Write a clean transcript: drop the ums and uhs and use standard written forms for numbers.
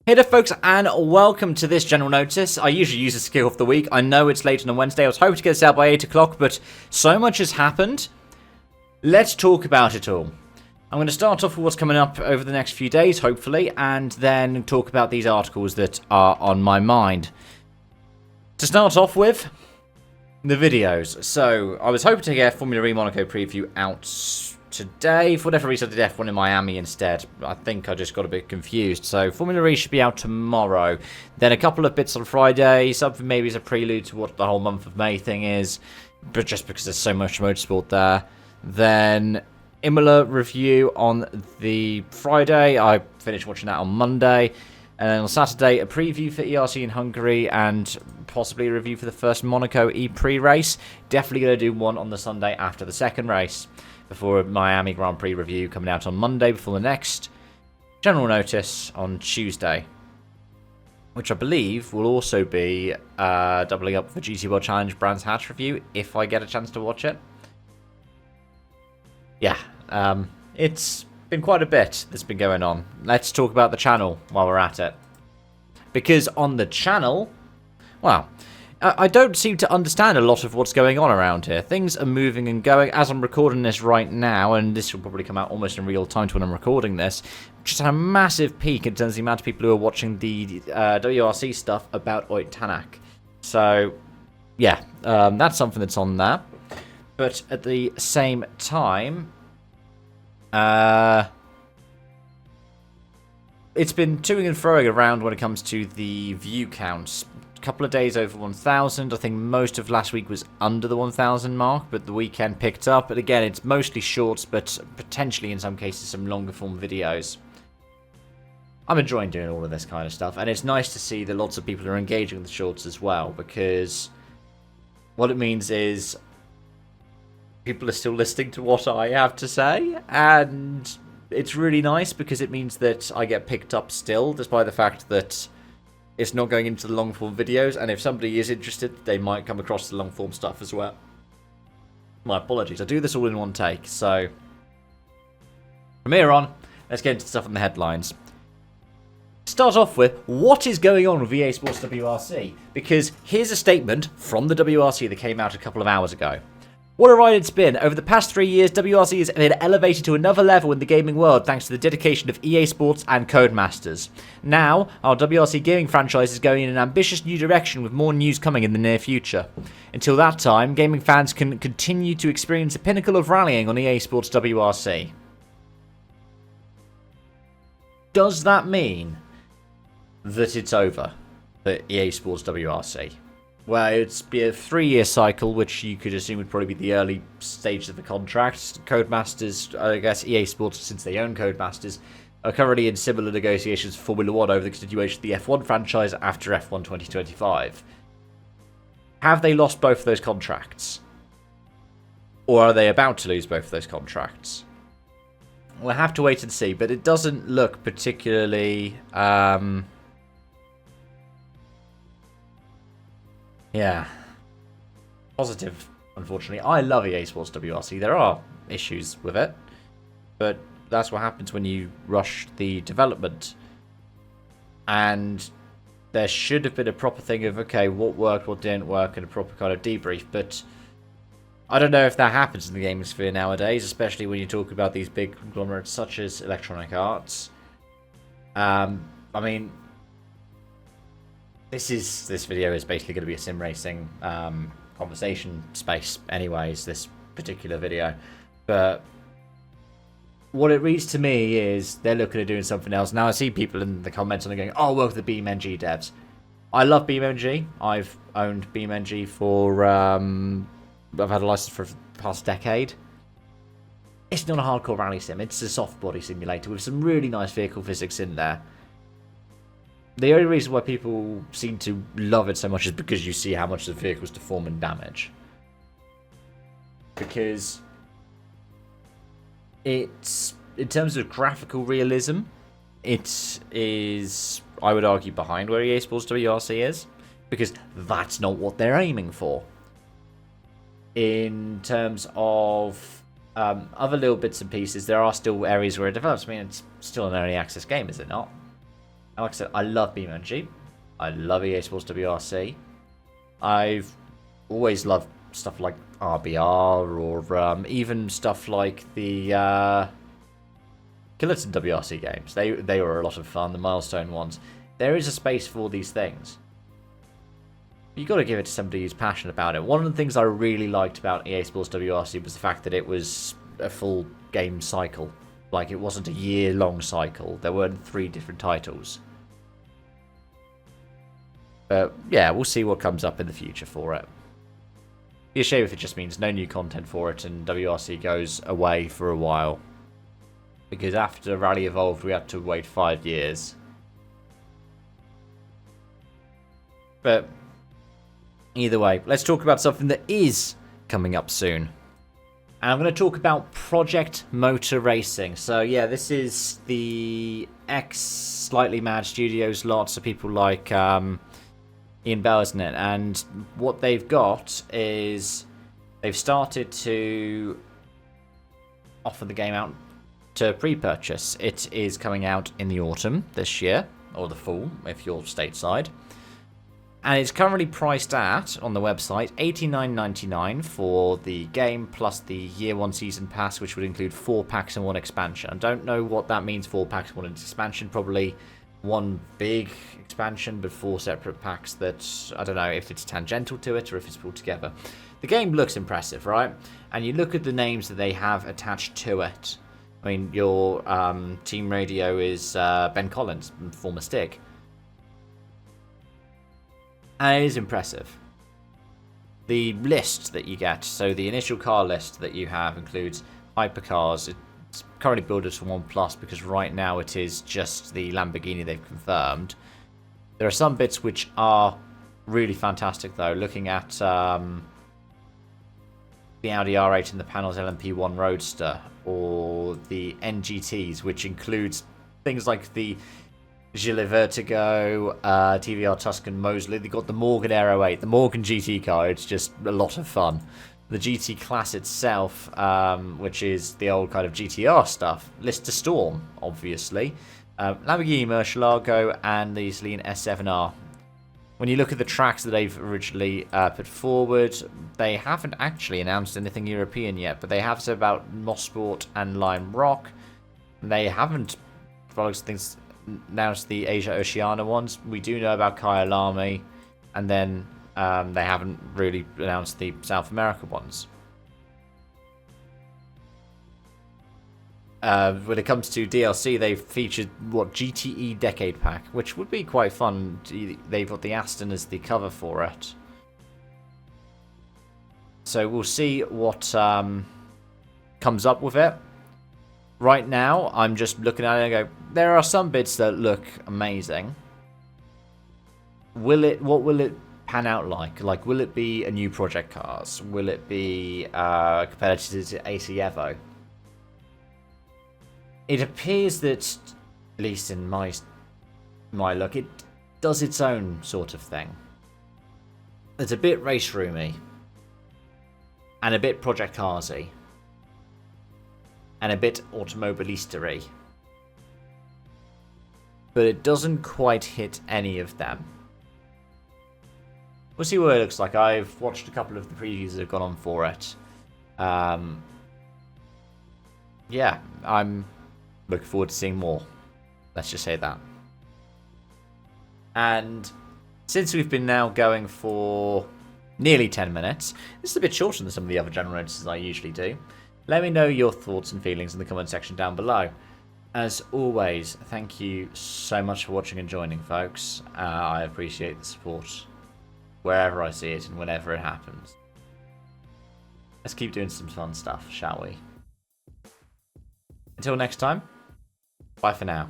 Hey there folks, and welcome to this general notice. I usually use this kick off the week. I know it's late on a Wednesday. I was hoping to get this out by 8 o'clock, but so much has happened. Let's talk about it all. I'm going to start off with what's coming up over the next few days, hopefully, and then talk about these articles that are on my mind. To start off with, the videos. So, I was hoping to get Formula E Monaco preview out today. For whatever reason, I did F1 in Miami instead. I think I just got a bit confused. So, Formula E should be out tomorrow. Then a couple of bits on Friday. Something maybe as a prelude to what the whole month of May thing is. But just because there's so much motorsport there. Then Imola review on the Friday. I finished watching that on Monday. And then on Saturday, a preview for ERC in Hungary and possibly a review for the first Monaco E pre-race. Definitely going to do one on the Sunday after the second race. Before Miami Grand Prix review coming out on Monday before the next general notice on Tuesday. Which I believe will also be doubling up for GT World Challenge Brands Hatch review if I get a chance to watch it. Yeah, it's been quite a bit that's been going on. Let's talk about the channel while we're at it. Because on the channel, well, I don't seem to understand a lot of what's going on around here. Things are moving and going. As I'm recording this right now, and this will probably come out almost in real time to when I'm recording this, just had a massive peak in terms of the amount of people who are watching the WRC stuff about Oyt Tanak. So, yeah, that's something that's on there. But at the same time, it's been toing and froing around when it comes to the view counts. A couple of days over 1,000. I think most of last week was under the 1,000 mark, but the weekend picked up. But again, it's mostly shorts, but potentially in some cases some longer form videos. I'm enjoying doing all of this kind of stuff, and it's nice to see that lots of people are engaging with the shorts as well, because what it means is people are still listening to what I have to say, and it's really nice because it means that I get picked up still, despite the fact that it's not going into the long form videos, and if somebody is interested, they might come across the long form stuff as well. My apologies, I do this all in one take, so from here on, let's get into stuff on the headlines. Start off with, what is going on with EA Sports WRC? Because here's a statement from the WRC that came out a couple of hours ago. What a ride it's been. Over the past 3 years, WRC has been elevated to another level in the gaming world thanks to the dedication of EA Sports and Codemasters. Now, our WRC gaming franchise is going in an ambitious new direction with more news coming in the near future. Until that time, gaming fans can continue to experience the pinnacle of rallying on EA Sports WRC. Does that mean that it's over for EA Sports WRC? Well, it's be a 3-year cycle, which you could assume would probably be the early stage of the contract. Codemasters, I guess EA Sports, since they own Codemasters, are currently in similar negotiations for Formula 1 over the continuation of the F1 franchise after F1 2025. Have they lost both of those contracts? Or are they about to lose both of those contracts? We'll have to wait and see, but it doesn't look particularly yeah, positive, unfortunately. I love EA Sports WRC. There are issues with it, but that's what happens when you rush the development. And there should have been a proper thing of, okay, what worked, what didn't work, and a proper kind of debrief. But I don't know if that happens in the gaming sphere nowadays, especially when you talk about these big conglomerates such as Electronic Arts. I mean, this video is basically going to be a sim racing conversation space anyways, this particular video. But what it reads to me is they're looking at doing something else. Now I see people in the comments and they're going, oh, well, the BeamNG devs. I love BeamNG. I've owned BeamNG for, I've had a license for the past decade. It's not a hardcore rally sim. It's a soft body simulator with some really nice vehicle physics in there. The only reason why people seem to love it so much is because you see how much the vehicles deform and damage. Because it's, in terms of graphical realism, it is, I would argue, behind where EA Sports WRC is. Because that's not what they're aiming for. In terms of other little bits and pieces, there are still areas where it develops. I mean, it's still an early access game, is it not? And like I said, I love BeamNG. I love EA Sports WRC. I've always loved stuff like RBR or even stuff like the Killerton WRC games. They were a lot of fun, the milestone ones. There is a space for these things. You got to give it to somebody who's passionate about it. One of the things I really liked about EA Sports WRC was the fact that it was a full game cycle. Like, it wasn't a year-long cycle. There weren't 3 different titles. But yeah, we'll see what comes up in the future for it. Be a shame if it just means no new content for it and WRC goes away for a while. Because after Rally Evolved, we had to wait 5 years. But either way, let's talk about something that is coming up soon. And I'm going to talk about Project Motor Racing. So yeah, this is the ex-Slightly Mad Studios lot, so people like Ian Bell, isn't it? And what they've got is they've started to offer the game out to pre-purchase. It is coming out in the autumn this year, or the fall if you're stateside. And it's currently priced at, on the website, $89.99 for the game plus the Year 1 Season Pass, which would include 4 packs and 1 expansion. I don't know what that means, 4 packs and 1 expansion. Probably 1 big expansion, but 4 separate packs that, I don't know if it's tangential to it or if it's pulled together. The game looks impressive, right? And you look at the names that they have attached to it. I mean, your team radio is Ben Collins, former Stig. And it is impressive. The list that you get, so the initial car list that you have includes hypercars. It's currently built for 1 Plus because right now it is just the Lamborghini they've confirmed. There are some bits which are really fantastic though. Looking at the Audi R8 and the Panels LMP1 Roadster, or the NGTs, which includes things like the Gilles Vertigo, TVR Tuscan Mosley. They got the Morgan Aero 8, the Morgan GT car. It's just a lot of fun. The GT Class itself, which is the old kind of GTR stuff. Lister Storm, obviously. Lamborghini Murcielago and the Celine S7R. When you look at the tracks that they've originally put forward, they haven't actually announced anything European yet, but they have said about Mosport and Lime Rock. They haven't announced the Asia Oceania ones. We do know about Kyalami, and then they haven't really announced the South America ones. When it comes to DLC, they've featured GTE Decade Pack, which would be quite fun. They've got the Aston as the cover for it, so we'll see what comes up with it. Right now, I'm just looking at it and go, there are some bits that look amazing. What will it pan out like? Like, will it be a new Project Cars? Will it be competitive to AC Evo? It appears that, at least in my look, it does its own sort of thing. It's a bit race roomy, and a bit Project Carsy, and a bit automobilistery. But it doesn't quite hit any of them. We'll see what it looks like. I've watched a couple of the previews that have gone on for it. Yeah, I'm looking forward to seeing more. Let's just say that. And since we've been now going for nearly 10 minutes, this is a bit shorter than some of the other general notices I usually do. Let me know your thoughts and feelings in the comment section down below. As always, thank you so much for watching and joining, folks. I appreciate the support wherever I see it and whenever it happens. Let's keep doing some fun stuff, shall we? Until next time, bye for now.